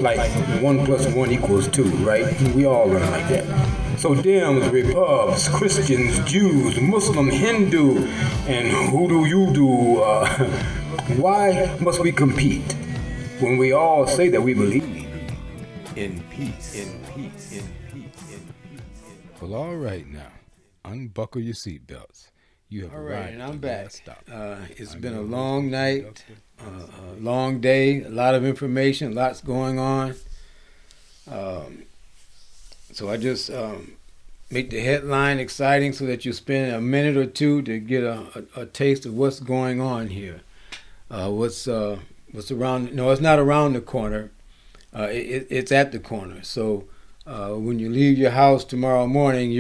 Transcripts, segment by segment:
like 1 + 1 = 2, right? We all learn like that. So Dems, Repubs, Christians, Jews, Muslim, Hindu, and who do you do? Why must we compete when we all say that we believe in peace? In peace. In peace. In peace. Well, all right now, unbuckle your seatbelts. You have arrived. All right, and I'm back. It's I'm been a your long host, night, a long day, a lot of information, lots going on. So I just make the headline exciting so that you spend a minute or two to get a taste of what's going on here. What's around? No, it's not around the corner. It's at the corner. So when you leave your house tomorrow morning,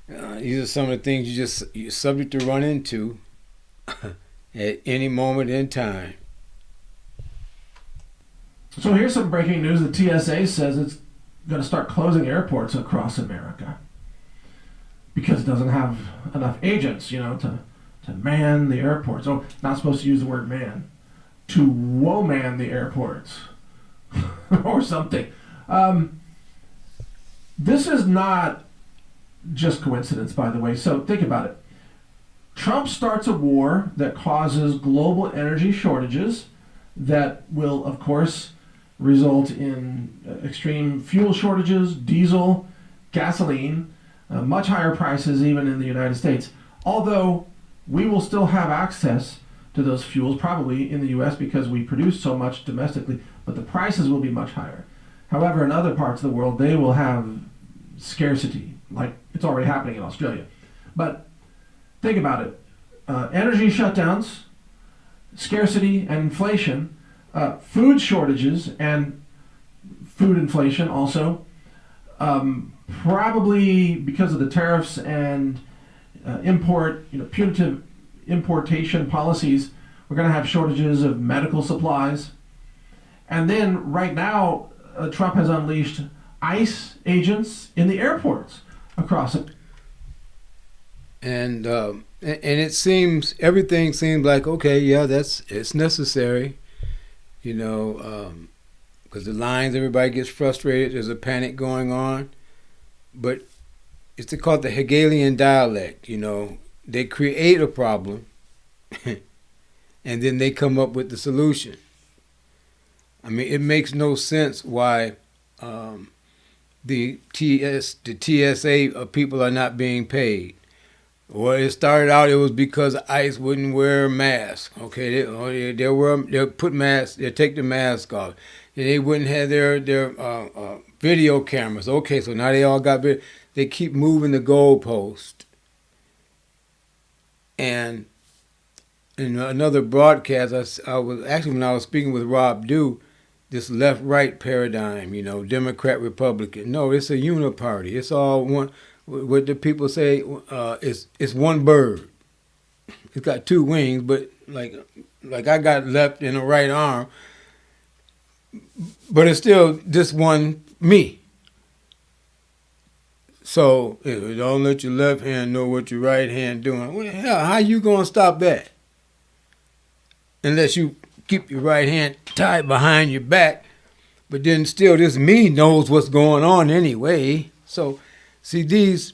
these are some of the things you're subject to run into at any moment in time. So here's some breaking news. The TSA says it's going to start closing airports across America because it doesn't have enough agents, to man the airports. Oh, not supposed to use the word man. To woman the airports or something. This is not just coincidence, by the way. So think about it. Trump starts a war that causes global energy shortages that will, of course, result in extreme fuel shortages, diesel, gasoline, much higher prices even in the United States. Although we will still have access to those fuels probably in the U.S. because we produce so much domestically, but the prices will be much higher. However, in other parts of the world, they will have scarcity, like it's already happening in Australia. But think about it. Energy shutdowns, scarcity and inflation, food shortages and food inflation also, probably because of the tariffs and punitive importation policies, we're going to have shortages of medical supplies. And then right now, Trump has unleashed ICE agents in the airports across it. And everything seems like, okay, yeah, it's necessary, because the lines, everybody gets frustrated. There's a panic going on, but it's called the Hegelian dialect. They create a problem, and then they come up with the solution. I mean, it makes no sense why the TSA people are not being paid. Well, it started out, it was because ICE wouldn't wear masks. Okay, they'll put masks, they'll take the mask off. And they wouldn't have their video cameras. Okay, so now they all got video. They keep moving the goalpost. And in another broadcast, I was actually, when I was speaking with Rob Dew, this left-right paradigm, Democrat, Republican. No, it's a uniparty. It's all one. What the people say, it's one bird. It's got two wings, but like I got left and a right arm, but it's still just one me. So don't let your left hand know what your right hand doing. Well, hell, how you gonna stop that? Unless you keep your right hand tied behind your back, but then still this me knows what's going on anyway. So see, these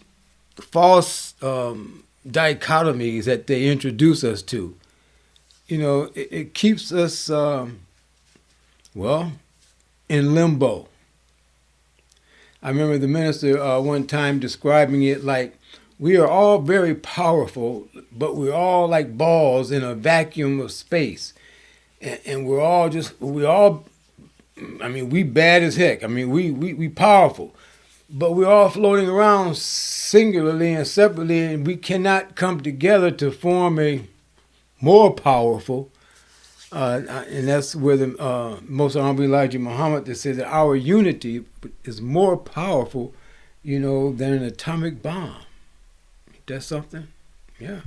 false dichotomies that they introduce us to, it keeps us, in limbo. I remember the minister one time describing it like, we are all very powerful, but we're all like balls in a vacuum of space. And we bad as heck. I mean, we powerful. But we're all floating around singularly and separately, and we cannot come together to form a more powerful. And that's where the Most Honorable Elijah Muhammad that says that our unity is more powerful, than an atomic bomb. That's something? Yeah.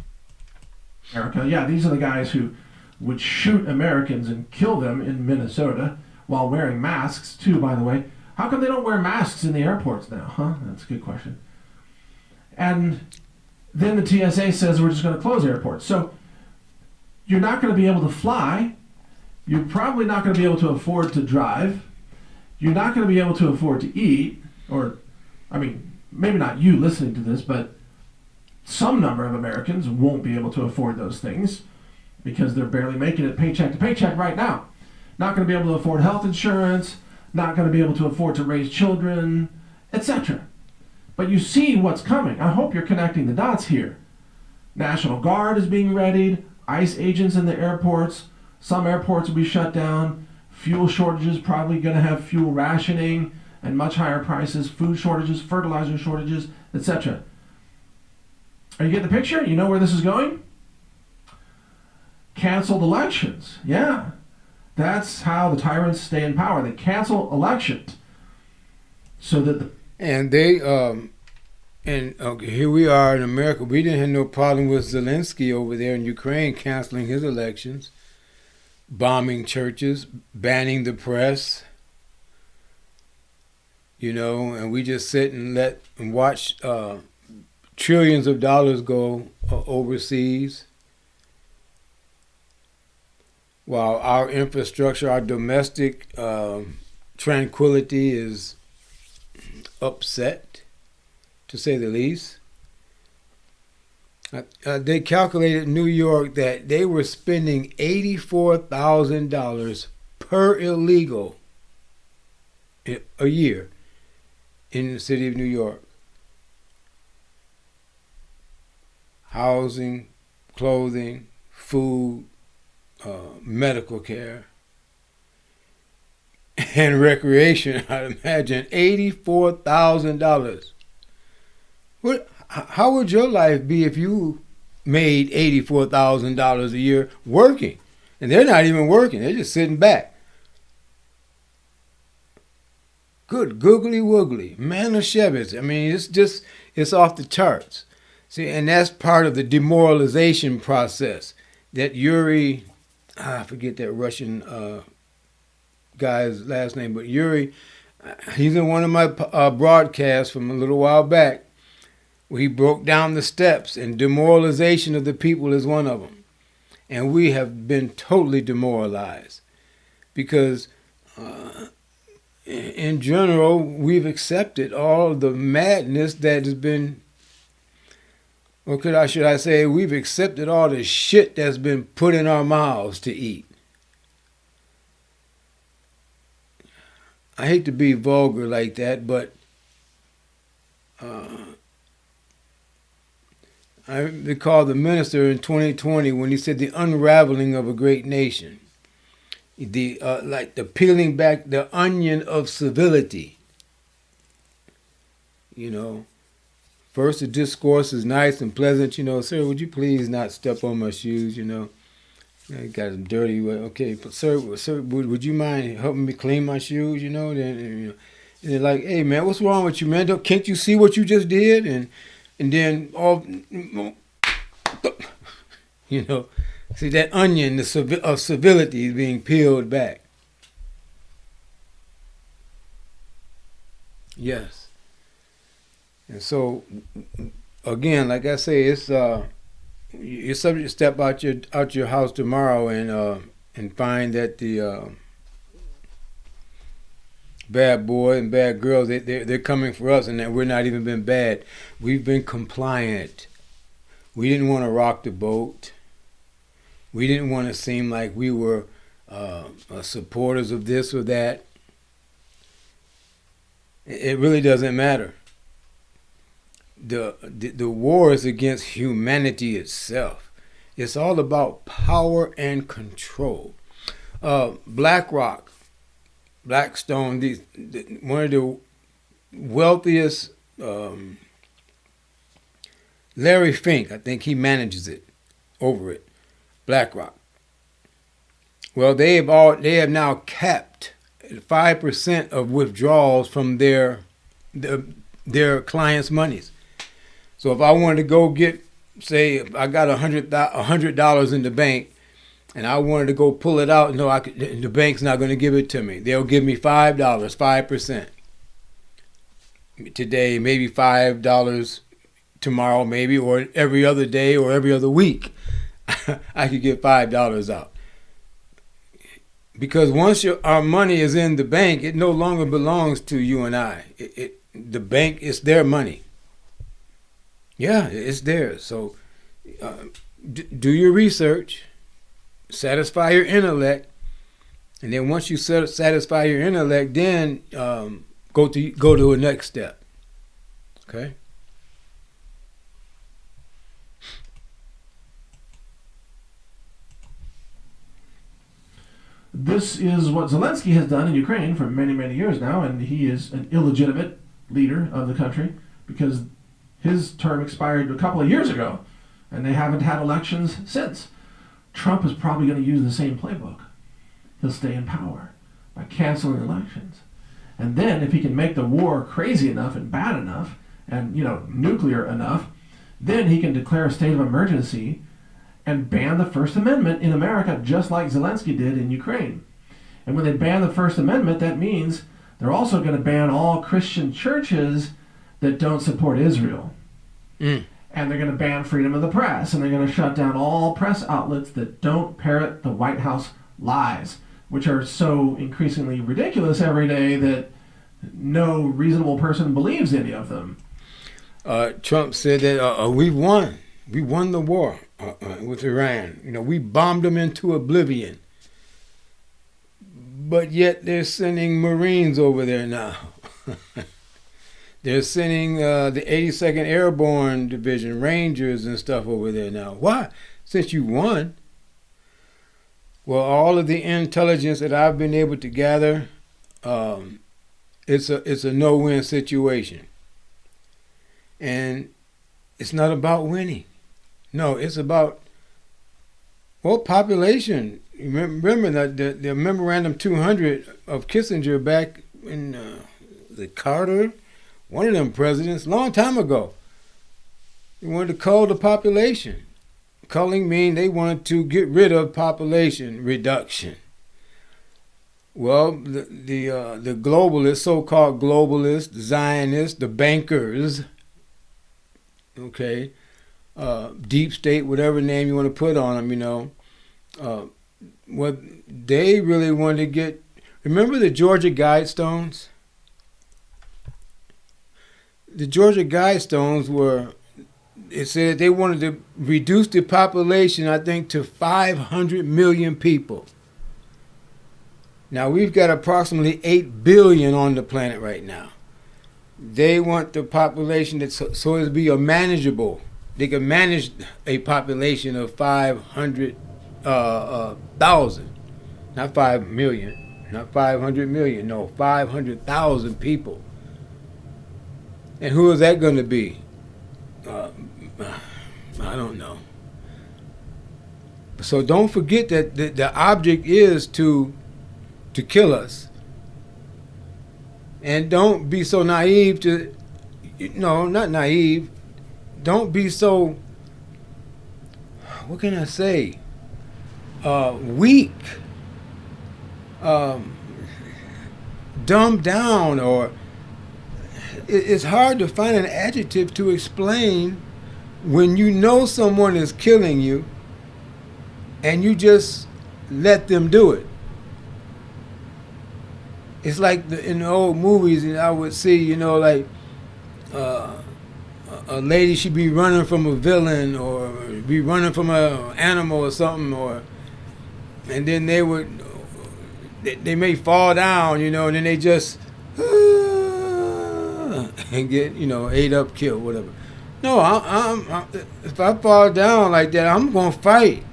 America, yeah, these are the guys who would shoot Americans and kill them in Minnesota while wearing masks, too, by the way. How come they don't wear masks in the airports now, huh? That's a good question. And then the TSA says we're just going to close airports. So you're not going to be able to fly. You're probably not going to be able to afford to drive. you're not going to be able to afford to eat, or, I mean, maybe not you listening to this, but some number of Americans won't be able to afford those things because they're barely making it paycheck to paycheck right now. Not going to be able to afford health insurance, not going to be able to afford to raise children, etc. But you see what's coming. I hope you're connecting the dots here. National Guard is being readied, ICE agents in the airports, some airports will be shut down, fuel shortages, probably going to have fuel rationing and much higher prices, food shortages, fertilizer shortages, etc. Are you getting the picture? You know where this is going? Canceled elections. Yeah. That's how the tyrants stay in power. They cancel elections so that the... And they, here we are in America. We didn't have no problem with Zelensky over there in Ukraine canceling his elections, bombing churches, banning the press, and we just sit and watch trillions of dollars go overseas, while our infrastructure, our domestic tranquility is upset, to say the least. They calculated in New York that they were spending $84,000 per illegal a year in the city of New York. Housing, clothing, food, medical care, and recreation. I'd imagine $84,000. How would your life be if you made $84,000 a year working? And they're not even working; they're just sitting back. Good googly woogly, Manischewitz. I mean, it's off the charts. See, and that's part of the demoralization process that Yuri, I forget that Russian guy's last name, but Yuri, he's in one of my broadcasts from a little while back, where he broke down the steps, and demoralization of the people is one of them. And we have been totally demoralized because in general, we've accepted all the madness that has been, or should I say, we've accepted all the shit that's been put in our mouths to eat. I hate to be vulgar like that, but I recall the minister in 2020 when he said the unraveling of a great nation, the peeling back the onion of civility. First the discourse is nice and pleasant. Sir, would you please not step on my shoes? I got them dirty. Okay, but sir, would you mind helping me clean my shoes? And they're like, hey man, what's wrong with you, man? Can't you see what you just did? And then all, see that onion of civility is being peeled back. Yes. And so, again, like I say, it's you're subject to step out your house tomorrow and find that the bad boy and bad girls they're coming for us, and that we're not even been bad. We've been compliant. We didn't want to rock the boat. We didn't want to seem like we were supporters of this or that. It really doesn't matter. The war is against humanity itself. It's all about power and control. BlackRock, Blackstone, one of the wealthiest, Larry Fink, I think he manages it, over it, BlackRock. Well, they have now capped 5% of withdrawals from their clients' monies. So if I wanted to go get, say, I got $100 in the bank, and I wanted to go pull it out, the bank's not going to give it to me. They'll give me $5, 5%. Today, maybe $5 tomorrow, maybe, or every other day or every other week. I could get $5 out. Because once our money is in the bank, it no longer belongs to you and I. The bank is their money. Yeah, it's theirs. So do your research, satisfy your intellect, and then once you satisfy your intellect, then go to a next step. Okay. This is what Zelensky has done in Ukraine for many, many years now, and he is an illegitimate leader of the country because his term expired a couple of years ago, and they haven't had elections since. Trump is probably going to use the same playbook. He'll stay in power by canceling elections. And then if he can make the war crazy enough and bad enough and, nuclear enough, then he can declare a state of emergency and ban the First Amendment in America, just like Zelensky did in Ukraine. And when they ban the First Amendment, that means they're also going to ban all Christian churches that don't support Israel. And they're going to ban freedom of the press, and they're going to shut down all press outlets that don't parrot the White House lies, which are so increasingly ridiculous every day that no reasonable person believes any of them. Trump said that we've won. We won the war with Iran. We bombed them into oblivion. But yet they're sending Marines over there now. They're sending the 82nd Airborne Division, Rangers and stuff over there now. Why? Since you won. Well, all of the intelligence that I've been able to gather, it's a no-win situation. And it's not about winning. No, it's about, population. Remember that the Memorandum 200 of Kissinger back in the Carter, one of them presidents, a long time ago. They wanted to cull the population. Culling means they wanted to get rid of population reduction. Well, the globalists, so-called globalists, Zionists, the bankers, okay, deep state, whatever name you want to put on them, what they really wanted to get. Remember the Georgia Guidestones? The Georgia Guidestones it said they wanted to reduce the population, I think, to 500 million people. Now, we've got approximately 8 billion on the planet right now. They want the population so it'll be manageable. They can manage a population of 500,000, not 5 million, not 500 million, no, 500,000 people. And who is that going to be? I don't know. So don't forget that the object is to kill us. And don't be so naive not naive. Don't be so, what can I say, weak, dumbed down, or it's hard to find an adjective to explain when you know someone is killing you and you just let them do it. It's like in the old movies, I would see, like a lady, she'd be running from a villain or be running from an animal or something, and then they may fall down, and then they just and get, ate up, killed, whatever. No, I'm if I fall down like that, I'm gonna fight.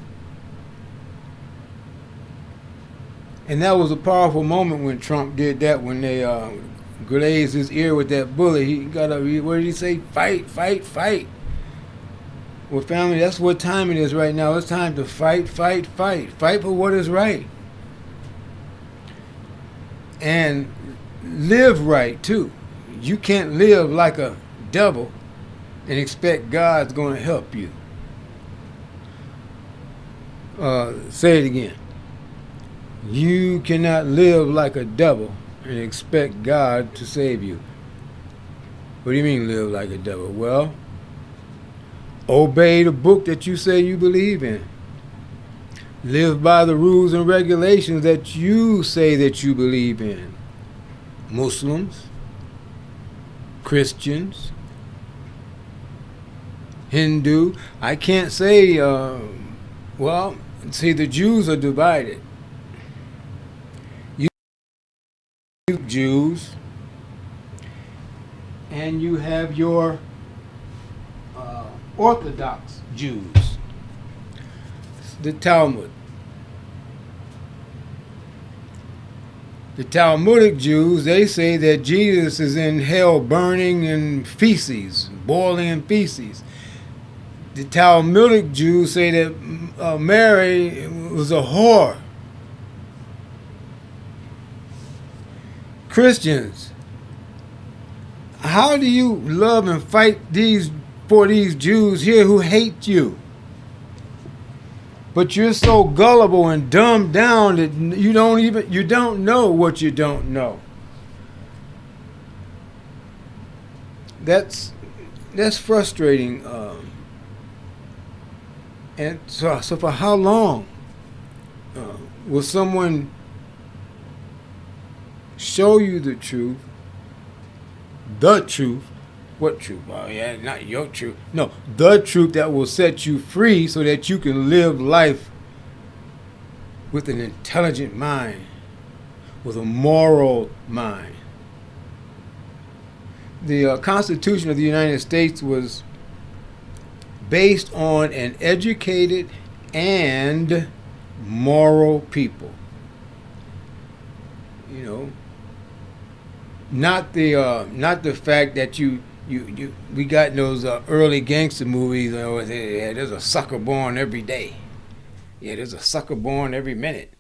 And that was a powerful moment when Trump did that, when they grazed his ear with that bullet. He got up, what did he say? Fight, fight, fight. Well, family, that's what time it is right now. It's time to fight, fight, fight. Fight for what is right. And live right, too. You can't live like a devil and expect God's going to help you. Say it again. You cannot live like a devil and expect God to save you. What do you mean live like a devil? Well, obey the book that you say you believe in. live by the rules and regulations that you say that you believe in. Muslims, Christians, Hindu. I can't say, well, see, the Jews are divided. You have Jews, and you have your Orthodox Jews. The Talmud. The Talmudic Jews, they say that Jesus is in hell burning in feces, boiling in feces. The Talmudic Jews say that Mary was a whore. Christians, how do you love and fight for these Jews here who hate you? But you're so gullible and dumbed down that you don't know what you don't know. That's frustrating. And so for how long will someone show you the truth? The truth. What truth? Oh, yeah, not your truth. No, the truth that will set you free so that you can live life with an intelligent mind, with a moral mind. The Constitution of the United States was based on an educated and moral people. You know, not the fact that we got in those early gangster movies. Yeah, there's a sucker born every day. Yeah, there's a sucker born every minute.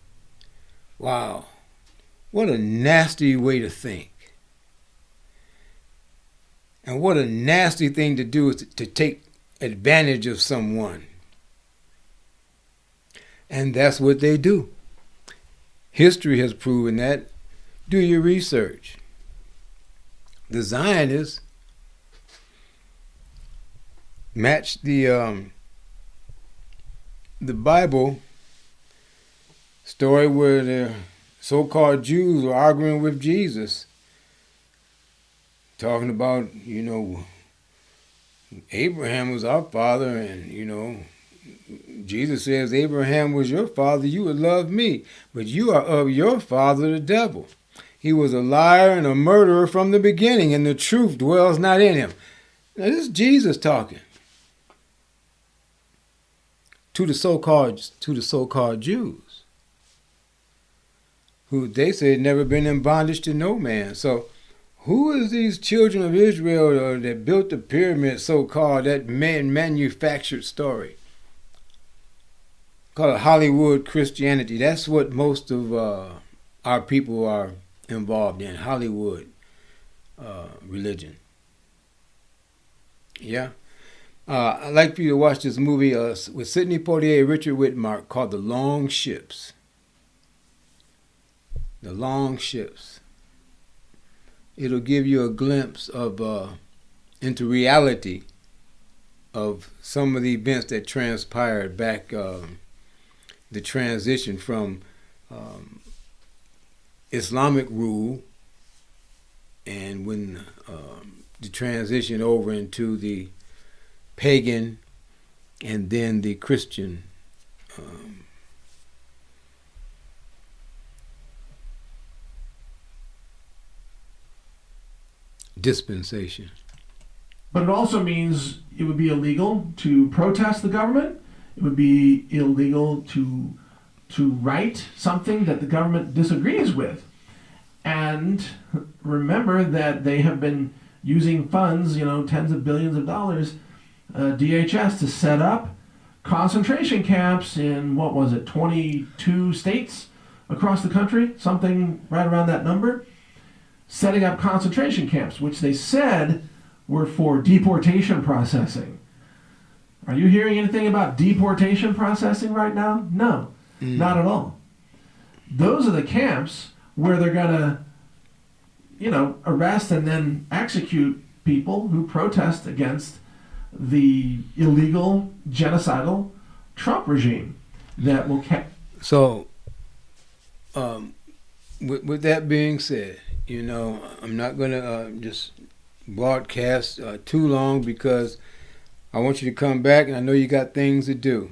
Wow, what a nasty way to think, and what a nasty thing to do is to take advantage of someone. And that's what they do. History has proven that. Do your research. The Zionists matched the Bible story where the so-called Jews were arguing with Jesus, talking about, Abraham was our father, and, Jesus says, Abraham was your father, you would love me, but you are of your father, the devil. He was a liar and a murderer from the beginning, and the truth dwells not in him. Now, this is Jesus talking to the so-called Jews, who they said had never been in bondage to no man. So, who is these children of Israel that built the pyramid, so-called, that manufactured story? Called it Hollywood Christianity. That's what most of our people are involved in, Hollywood religion. Yeah. I'd like for you to watch this movie with Sidney Poitier and Richard Widmark called The Long Ships. The Long Ships. It'll give you a glimpse of into reality of some of the events that transpired back, the transition from Islamic rule, and when the transition over into the pagan and then the Christian dispensation. But it also means it would be illegal to protest the government. It would be illegal to write something that the government disagrees with. And remember that they have been using funds, tens of billions of dollars, DHS, to set up concentration camps in, 22 states across the country, something right around that number, setting up concentration camps, which they said were for deportation processing. Are you hearing anything about deportation processing right now? No, not at all. Those are the camps where they're going to, arrest and then execute people who protest against the illegal, genocidal Trump regime. that will So, with that being said, I'm not going to just broadcast too long because I want you to come back, and I know you got things to do.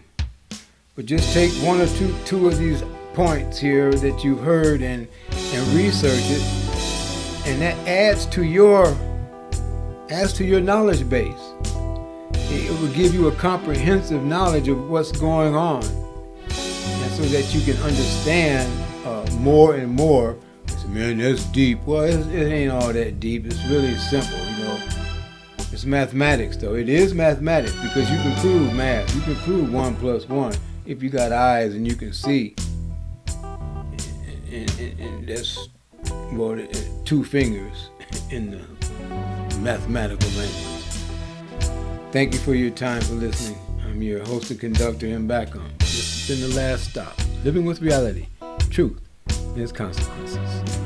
But just take one or two of these points here that you've heard and research it, and that adds to your knowledge base. It will give you a comprehensive knowledge of what's going on, and so that you can understand more and more. Man, that's deep. Well, it ain't all that deep. It's really simple, It's mathematics, though. It is mathematics because you can prove math. You can prove 1 + 1 if you got eyes and you can see. And that's, well, 2 fingers in the mathematical language. Thank you for your time for listening. I'm your host and conductor, M. Backham. This has been The Last Stop. Living with reality, truth, and its consequences.